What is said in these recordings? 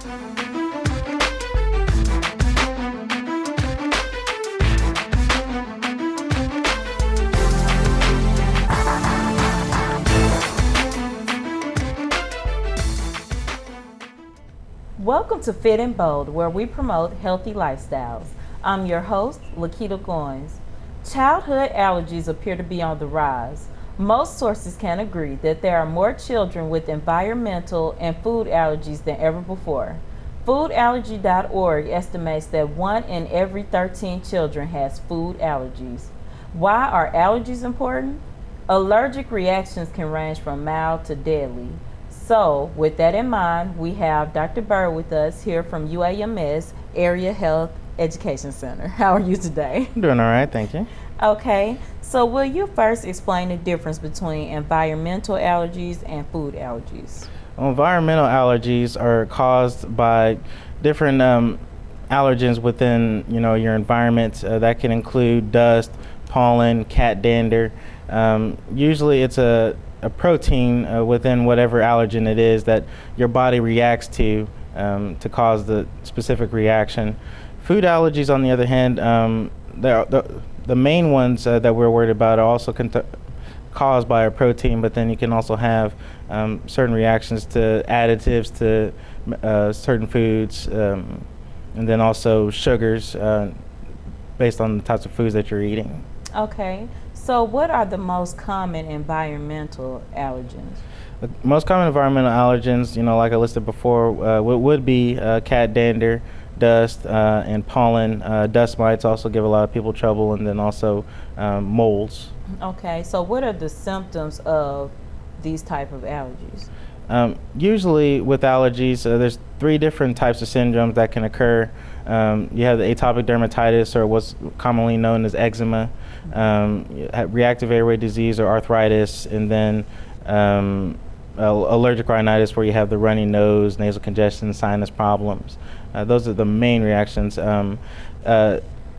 Welcome to Fit and Bold, where we promote healthy lifestyles. I'm your host, Lakita Goins. Childhood allergies appear to be on the rise. Most sources can agree that there are more children with environmental and food allergies than ever before. Foodallergy.org estimates that 1 in every 13 children has food allergies. Why are allergies important? Allergic reactions can range from mild to deadly. So, with that in mind, we have Dr. Bird with us here from UAMS Area Health Education Center. How are you today? I'm doing all right, thank you. Okay, so will you first explain the difference between environmental allergies and food allergies? Environmental allergies are caused by different allergens within your environment. That can include dust, pollen, cat dander. Usually it's a protein within whatever allergen it is that your body reacts to cause the specific reaction. Food allergies, on the other hand, the main ones that we're worried about are also caused by a protein, but then you can also have certain reactions to additives to certain foods, and then also sugars based on the types of foods that you're eating. Okay. So what are the most common environmental allergens? The most common environmental allergens, like I listed before, would be cat dander, dust, and pollen. Dust mites also give a lot of people trouble, and then also molds. Okay, so what are the symptoms of these type of allergies? Usually with allergies, there's 3 different types of syndromes that can occur. You have the atopic dermatitis, or what's commonly known as eczema, reactive airway disease or arthritis, and then allergic rhinitis, where you have the runny nose, nasal congestion, sinus problems. Those are the main reactions.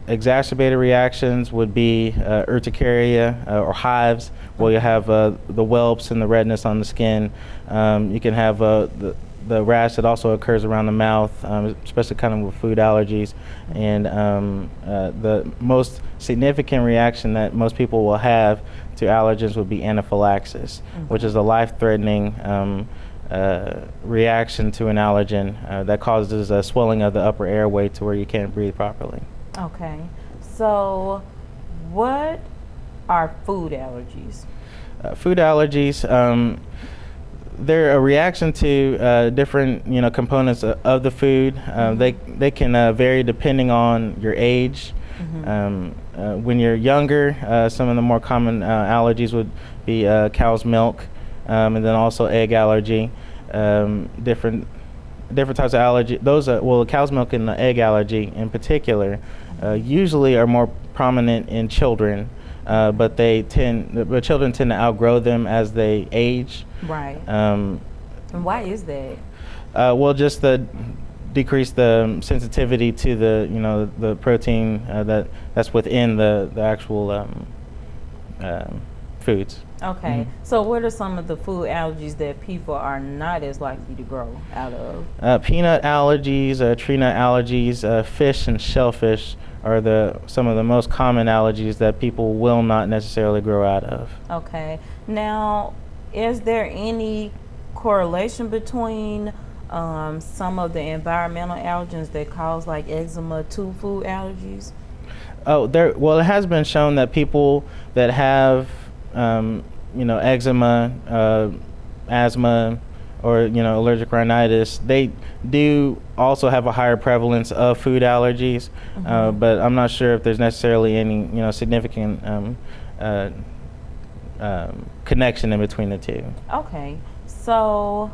Exacerbated reactions would be urticaria or hives, where you have the whelps and the redness on the skin. You can have the rash that also occurs around the mouth, especially kind of with food allergies. And the most significant reaction that most people will have to allergens would be anaphylaxis, which is a life-threatening reaction to an allergen that causes a swelling of the upper airway to where you can't breathe properly. Okay, so what are food allergies? Food allergies, they're a reaction to different components of the food. They can vary depending on your age. When you're younger, some of the more common allergies would be cow's milk, and then also egg allergy. Different types of allergy. Those cow's milk and the egg allergy in particular usually are more prominent in children, but children tend to outgrow them as they age. Right. And why is that? Just the decrease the sensitivity to the protein that's within the actual foods. Okay, so what are some of the food allergies that people are not as likely to grow out of? Peanut allergies, tree nut allergies, fish and shellfish are some of the most common allergies that people will not necessarily grow out of. Okay, now is there any correlation between some of the environmental allergens that cause like eczema to food allergies? It has been shown that people that have eczema, asthma, or allergic rhinitis, they do also have a higher prevalence of food allergies, but I'm not sure if there's necessarily any significant connection in between the two. Okay, so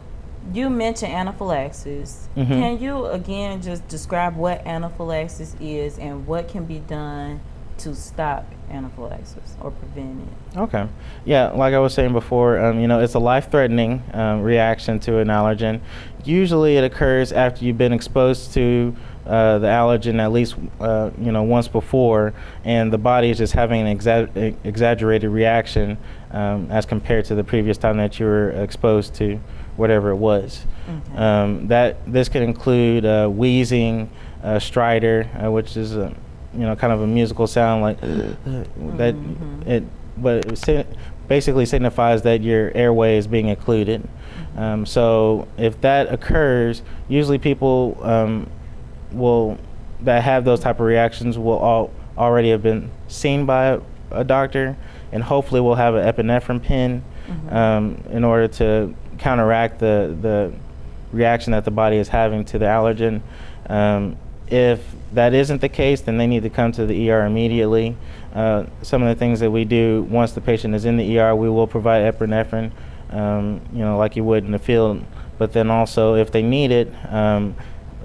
you mentioned anaphylaxis. Can you again just describe what anaphylaxis is and what can be done to stop anaphylaxis or prevent it? Okay. Yeah, like I was saying before, it's a life-threatening reaction to an allergen. Usually it occurs after you've been exposed to the allergen at least once before, and the body is just having an exaggerated reaction as compared to the previous time that you were exposed to whatever it was. Okay. This could include wheezing, stridor, which is kind of a musical sound like that. But basically signifies that your airway is being occluded. So if that occurs, usually people that have those type of reactions will already have been seen by a doctor, and hopefully will have an epinephrine pen in order to counteract the reaction that the body is having to the allergen. If that isn't the case, then they need to come to the ER immediately. Some of the things that we do once the patient is in the ER, we will provide epinephrine, like you would in the field. But then also, if they need it,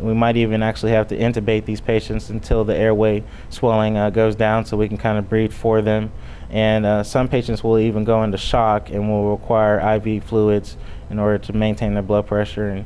we might even actually have to intubate these patients until the airway swelling goes down, so we can kind of breathe for them. And some patients will even go into shock and will require IV fluids in order to maintain their blood pressure and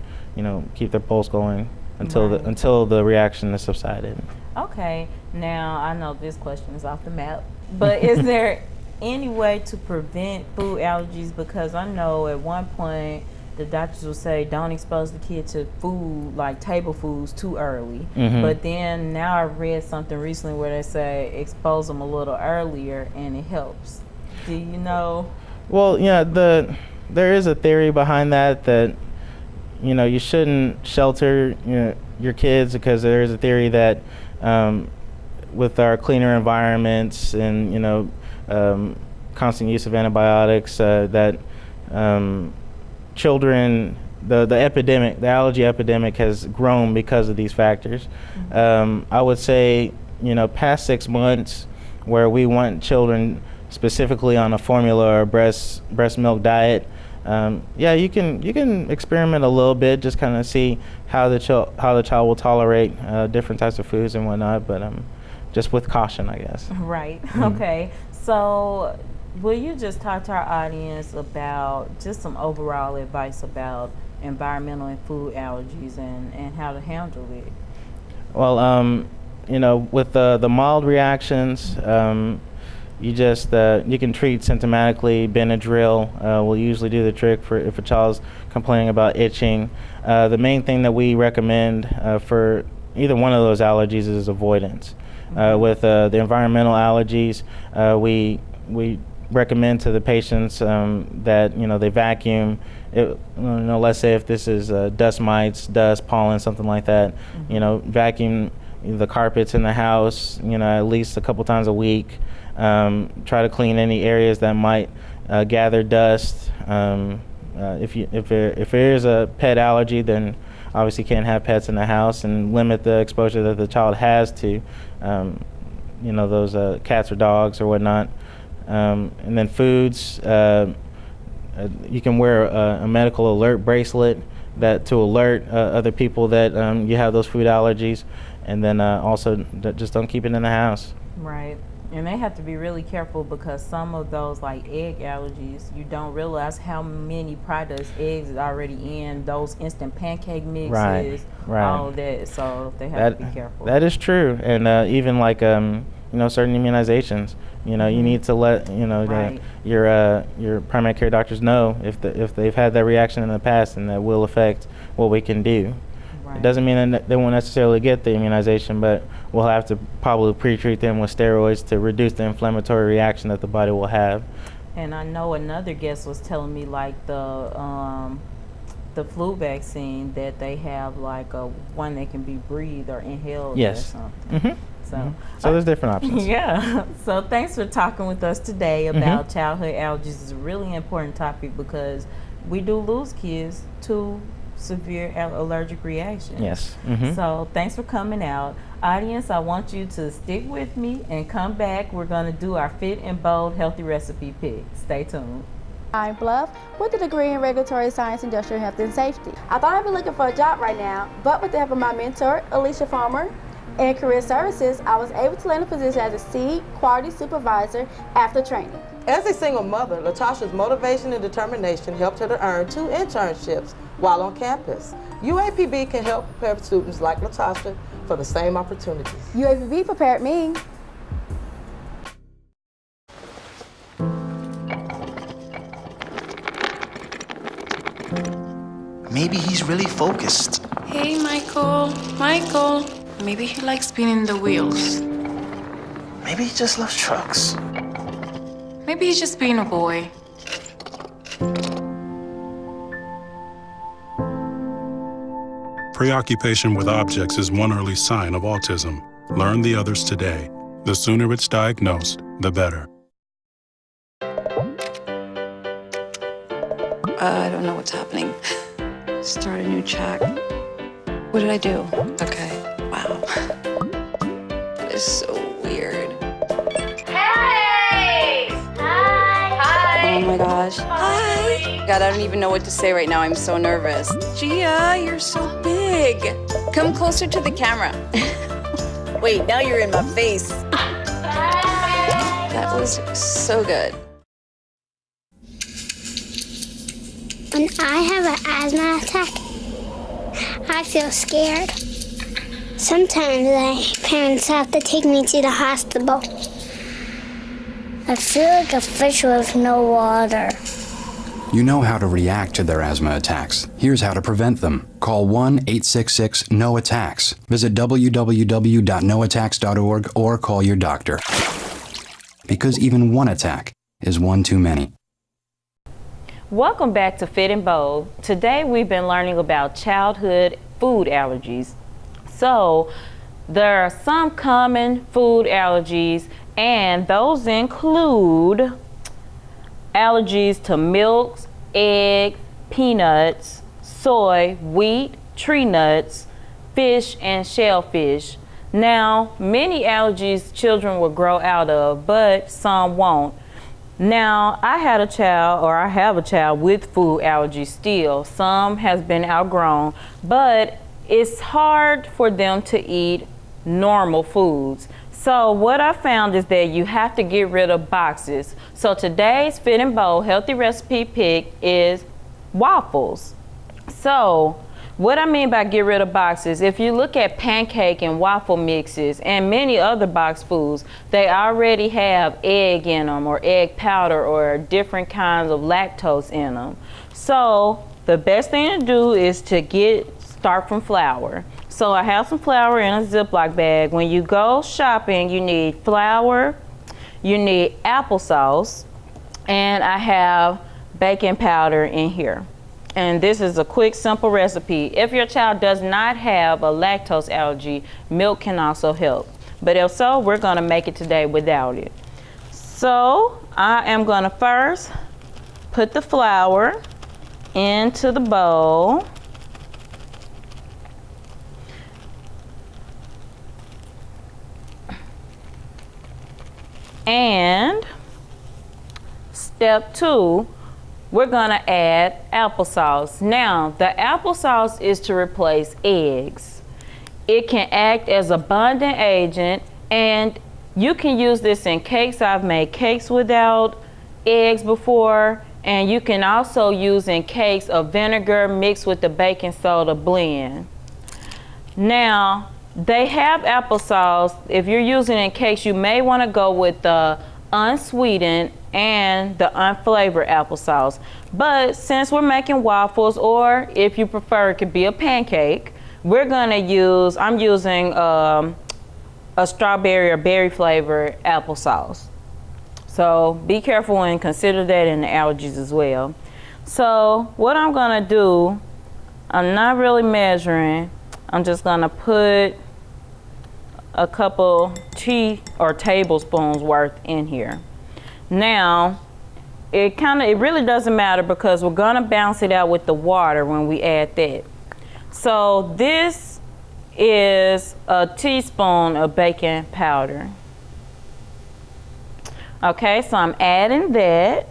keep their pulse going until the reaction is subsided. Okay, now I know this question is off the map, but is there any way to prevent food allergies? Because I know at one point the doctors will say don't expose the kid to food like table foods too early. But then now I read something recently where they say expose them a little earlier and it helps. Do you know? Well, there is a theory behind that you shouldn't shelter your kids, because there is a theory that with our cleaner environments and constant use of antibiotics, that children, the allergy epidemic has grown because of these factors. I would say past 6 months, where we want children specifically on a formula or breast milk diet, you can experiment a little bit, just kind of see how the child will tolerate different types of foods and whatnot, but just with caution, I guess. Right. Okay. So will you just talk to our audience about just some overall advice about environmental and food allergies and how to handle it? Well, with the mild reactions, you can treat symptomatically. Benadryl will usually do the trick for if a child's complaining about itching. The main thing that we recommend for either one of those allergies is avoidance. With the environmental allergies, we recommend to the patients that they vacuum. Let's say if this is dust mites, dust, pollen, something like that. Vacuum the carpets in the house. At least a couple times a week. Try to clean any areas that might gather dust. If there is a pet allergy, then obviously can't have pets in the house, and limit the exposure that the child has to those cats or dogs or whatnot. And then foods, you can wear a medical alert bracelet to alert other people that you have those food allergies, and then also just don't keep it in the house. Right. And they have to be really careful, because some of those, like egg allergies, you don't realize how many products eggs is already in, those instant pancake mixes, all of that. So they have to be careful. That is true. And even like certain immunizations, you need to let your primary care doctors know if they've had that reaction in the past, and that will affect what we can do. It doesn't mean that they won't necessarily get the immunization, but we'll have to probably pre-treat them with steroids to reduce the inflammatory reaction that the body will have. And I know another guest was telling me, like the flu vaccine, that they have like one that can be breathed or inhaled or something. So there's different options. Yeah. So thanks for talking with us today about childhood allergies. It's a really important topic, because we do lose kids to severe allergic reaction. Yes. So thanks for coming out. Audience, I want you to stick with me and come back. We're going to do our Fit and Bold Healthy Recipe Pick. Stay tuned. I'm Bluff with a degree in Regulatory Science, Industrial Health and Safety. I thought I'd be looking for a job right now, but with the help of my mentor, Alicia Farmer, and Career Services, I was able to land a position as a seed quality supervisor after training. As a single mother, Latasha's motivation and determination helped her to earn 2 internships while on campus. UAPB can help prepare students like Latasha for the same opportunities. UAPB prepared me. maybe he's really focused. Hey, Michael. Michael. Maybe he likes spinning the wheels. Maybe he just loves trucks. Maybe he's just being a boy. Preoccupation with objects is one early sign of autism. Learn the others today. The sooner it's diagnosed, the better. I don't know what's happening. Start a new chat. What did I do? Okay. Wow. It's so weird. Hey! Hi! Oh my gosh. Hi! God, I don't even know what to say right now. I'm so nervous. Gia, you're so big. Come closer to the camera. Wait, now you're in my face. That was so good. When I have an asthma attack, I feel scared. Sometimes my parents have to take me to the hospital. I feel like a fish with no water. You know how to react to their asthma attacks. Here's how to prevent them. Call 1-866-NO-ATTACKS. Visit www.noattacks.org or call your doctor. Because even one attack is one too many. Welcome back to Fit and Bold. Today we've been learning about childhood food allergies. So there are some common food allergies, and those include allergies to milks, eggs, peanuts, soy, wheat, tree nuts, fish, and shellfish. Now, many allergies children will grow out of, but some won't. Now, I have a child with food allergies still. Some has been outgrown, but it's hard for them to eat normal foods. So what I found is that you have to get rid of boxes. So today's Fit and Bold healthy recipe pick is waffles. So what I mean by get rid of boxes, if you look at pancake and waffle mixes and many other box foods, they already have egg in them or egg powder or different kinds of lactose in them. So the best thing to do is to start from flour. So I have some flour in a Ziploc bag. When you go shopping, you need flour, you need applesauce, and I have baking powder in here. And this is a quick, simple recipe. If your child does not have a lactose allergy, milk can also help. But if so, we're gonna make it today without it. So I am gonna first put the flour into the bowl. And step 2, we're gonna add applesauce. Now, the applesauce is to replace eggs. It can act as a bonding agent, and you can use this in cakes. I've made cakes without eggs before, and you can also use in cakes a vinegar mixed with the baking soda blend. Now, they have applesauce. If you're using it in cakes, you may want to go with the unsweetened and the unflavored applesauce. But since we're making waffles, or if you prefer, it could be a pancake, I'm using a strawberry or berry flavored applesauce. So be careful and consider that in the allergies as well. So what I'm gonna do, I'm not really measuring. I'm just gonna put a couple tablespoons worth in here. Now, it really doesn't matter because we're gonna balance it out with the water when we add that. So this is a teaspoon of baking powder. Okay, so I'm adding that.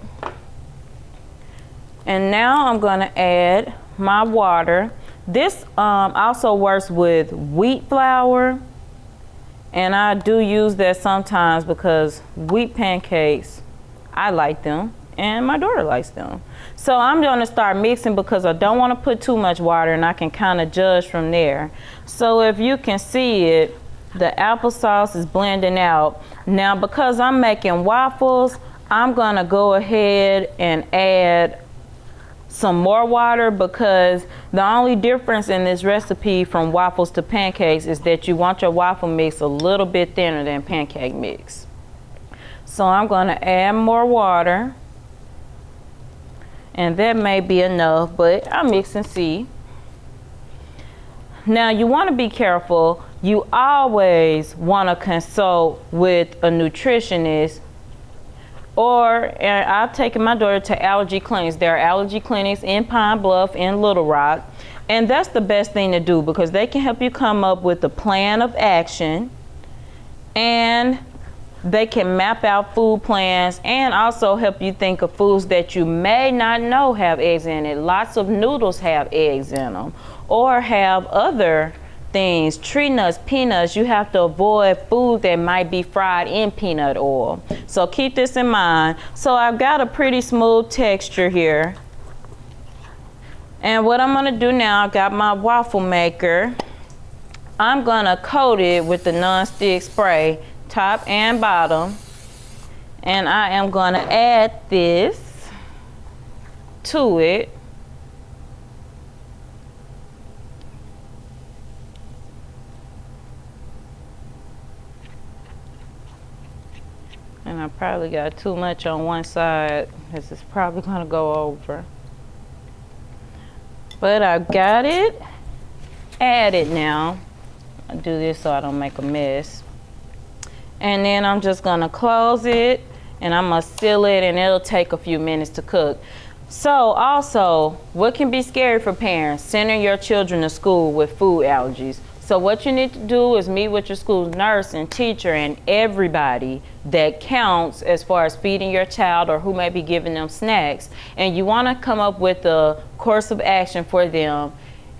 And now I'm gonna add my water. This also works with wheat flour. And I do use that sometimes because wheat pancakes, I like them and my daughter likes them. So I'm gonna start mixing because I don't wanna put too much water, and I can kind of judge from there. So if you can see it, the applesauce is blending out. Now because I'm making waffles, I'm gonna go ahead and add some more water, because the only difference in this recipe from waffles to pancakes is that you want your waffle mix a little bit thinner than pancake mix. So I'm going to add more water, and that may be enough, but I'll mix and see. Now you want to be careful. You always want to consult with a nutritionist, or I've taken my daughter to allergy clinics. There are allergy clinics in Pine Bluff, in Little Rock, and that's the best thing to do, because they can help you come up with a plan of action, and they can map out food plans and also help you think of foods that you may not know have eggs in it. Lots of noodles have eggs in them, or have other things, tree nuts, peanuts. You have to avoid food that might be fried in peanut oil. So keep this in mind. So I've got a pretty smooth texture here. And what I'm gonna do now, I got my waffle maker. I'm gonna coat it with the non-stick spray, top and bottom. And I am gonna add this to it. And I probably got too much on one side. This is probably gonna go over. But I got it added now. I'll do this so I don't make a mess. And then I'm just gonna close it, and I'm gonna seal it, and it'll take a few minutes to cook. So also, what can be scary for parents? Sending your children to school with food allergies. So what you need to do is meet with your school nurse and teacher and everybody that counts as far as feeding your child or who may be giving them snacks. And you want to come up with a course of action for them,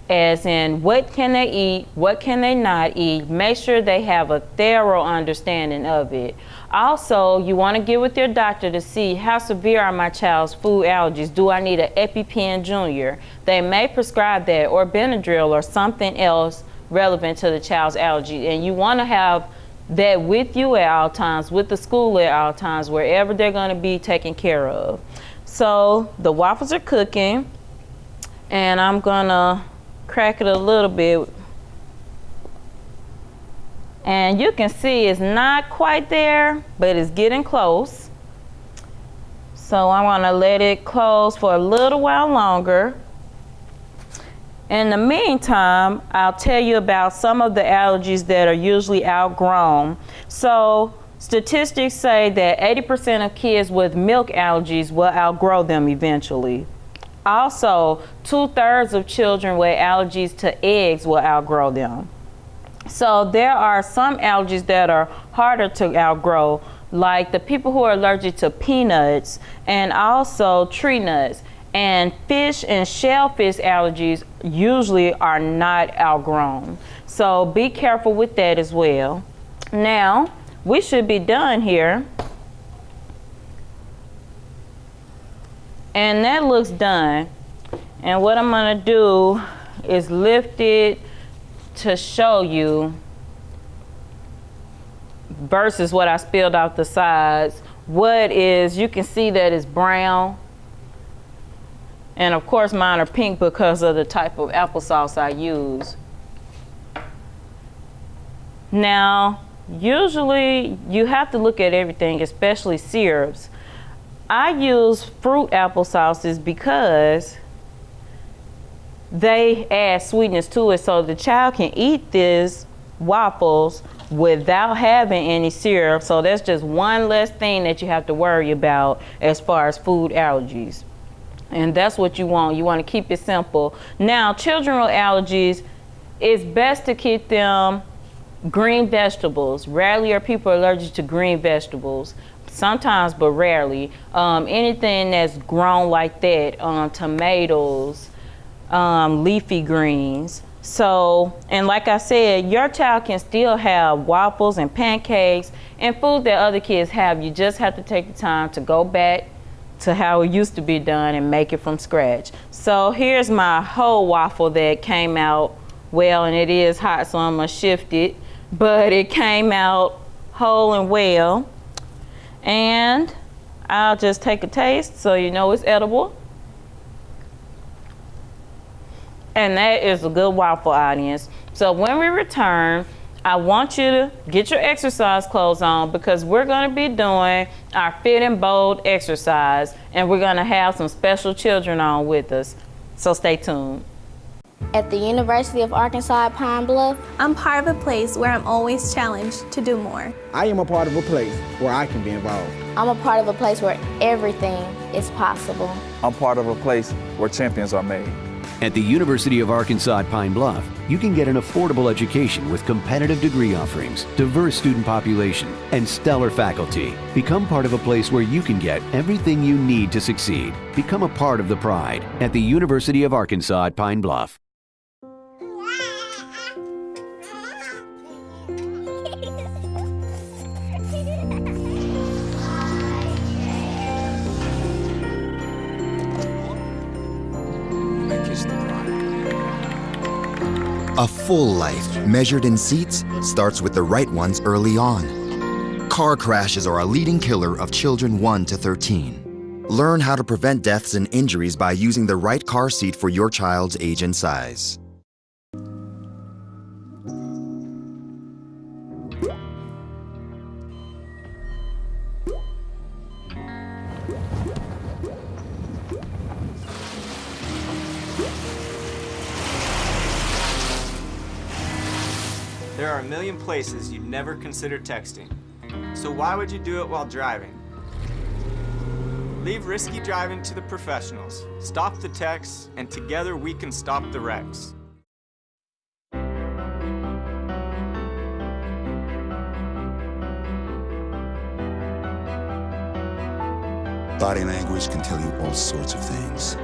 as in what can they eat, what can they not eat. Make sure they have a thorough understanding of it. Also, you want to get with your doctor to see how severe are my child's food allergies. Do I need an EpiPen Junior? They may prescribe that, or Benadryl, or something else relevant to the child's allergy. And you want to have that with you at all times, with the school at all times, wherever they're going to be taken care of. So the waffles are cooking, and I'm going to crack it a little bit. And you can see it's not quite there, but it's getting close. So I want to let it close for a little while longer. In the meantime, I'll tell you about some of the allergies that are usually outgrown. So statistics say that 80% of kids with milk allergies will outgrow them eventually. Also, 2/3 of children with allergies to eggs will outgrow them. So there are some allergies that are harder to outgrow, like the people who are allergic to peanuts and also tree nuts. And fish and shellfish allergies usually are not outgrown. So be careful with that as well. Now, we should be done here. And that looks done. And what I'm gonna do is lift it to show you versus what I spilled out the sides. What is, you can see that it's brown. And of course mine are pink because of the type of applesauce I use. Now, usually you have to look at everything, especially syrups. I use fruit applesauces because they add sweetness to it, so the child can eat these waffles without having any syrup. So that's just one less thing that you have to worry about as far as food allergies. And that's what you want. You want to keep it simple. Now, children with allergies, it's best to keep them green vegetables. Rarely are people allergic to green vegetables. Sometimes, but rarely. Anything that's grown like that, tomatoes, leafy greens. So, and like I said, your child can still have waffles and pancakes and food that other kids have. You just have to take the time to go back to how it used to be done and make it from scratch. So here's my whole waffle that came out well, and it is hot, so I'm gonna shift it, but it came out whole and well. And I'll just take a taste so you know it's edible. And that is a good waffle, audience. So when we return, I want you to get your exercise clothes on because we're going to be doing our Fit and Bold exercise, and we're going to have some special children on with us. So stay tuned. At the University of Arkansas at Pine Bluff, I'm part of a place where I'm always challenged to do more. I am a part of a place where I can be involved. I'm a part of a place where everything is possible. I'm part of a place where champions are made. At the University of Arkansas at Pine Bluff, you can get an affordable education with competitive degree offerings, diverse student population, and stellar faculty. Become part of a place where you can get everything you need to succeed. Become a part of the pride at the University of Arkansas at Pine Bluff. A full life, measured in seats, starts with the right ones early on. Car crashes are a leading killer of children 1 to 13. Learn how to prevent deaths and injuries by using the right car seat for your child's age and size. There are a million places you'd never consider texting. So why would you do it while driving? Leave risky driving to the professionals. Stop the texts, and together we can stop the wrecks. Body language can tell you all sorts of things.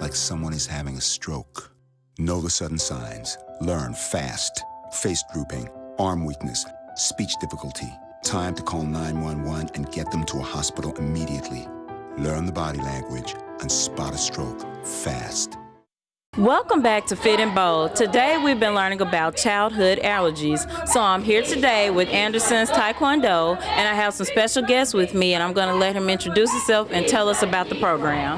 Like someone is having a stroke. Know the sudden signs. Learn fast. Face drooping, arm weakness, speech difficulty. Time to call 911 and get them to a hospital immediately. Learn the body language and spot a stroke fast. Welcome back to Fit and Bold. Today we've been learning about childhood allergies. So I'm here today with Anderson's Taekwondo, and I have some special guests with me, and I'm going to let him introduce himself and tell us about the program.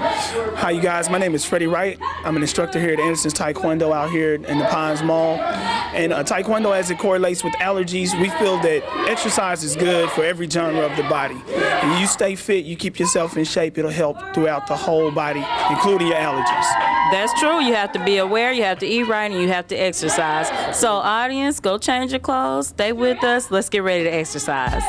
Hi, you guys. My name is Freddie Wright. I'm an instructor here at Anderson's Taekwondo out here in the Pines Mall. And Taekwondo, as it correlates with allergies, we feel that exercise is good for every genre of the body. And you stay fit, you keep yourself in shape, it'll help throughout the whole body, including your allergies. That's true. You have to be aware, you have to eat right, and you have to exercise. So audience, go change your clothes, stay with us, let's get ready to exercise.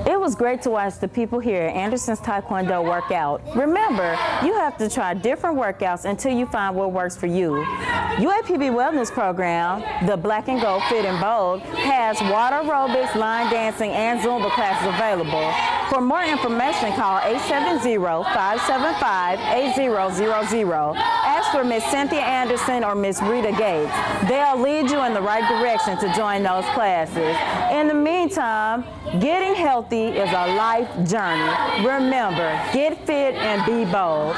It was great to watch the people here at Anderson's Taekwondo work out. Remember, you have to try different workouts until you find what works for you. UAPB Wellness Program, the Black and Gold Fit and Bold, has water aerobics, line dancing, and Zumba classes available. For more information, call 870-575-8000. Ask for Miss Cynthia Anderson or Miss Rita Gates. They'll lead you in the right direction to join those classes. In the meantime, getting healthy is a life journey. Remember, get fit and be bold.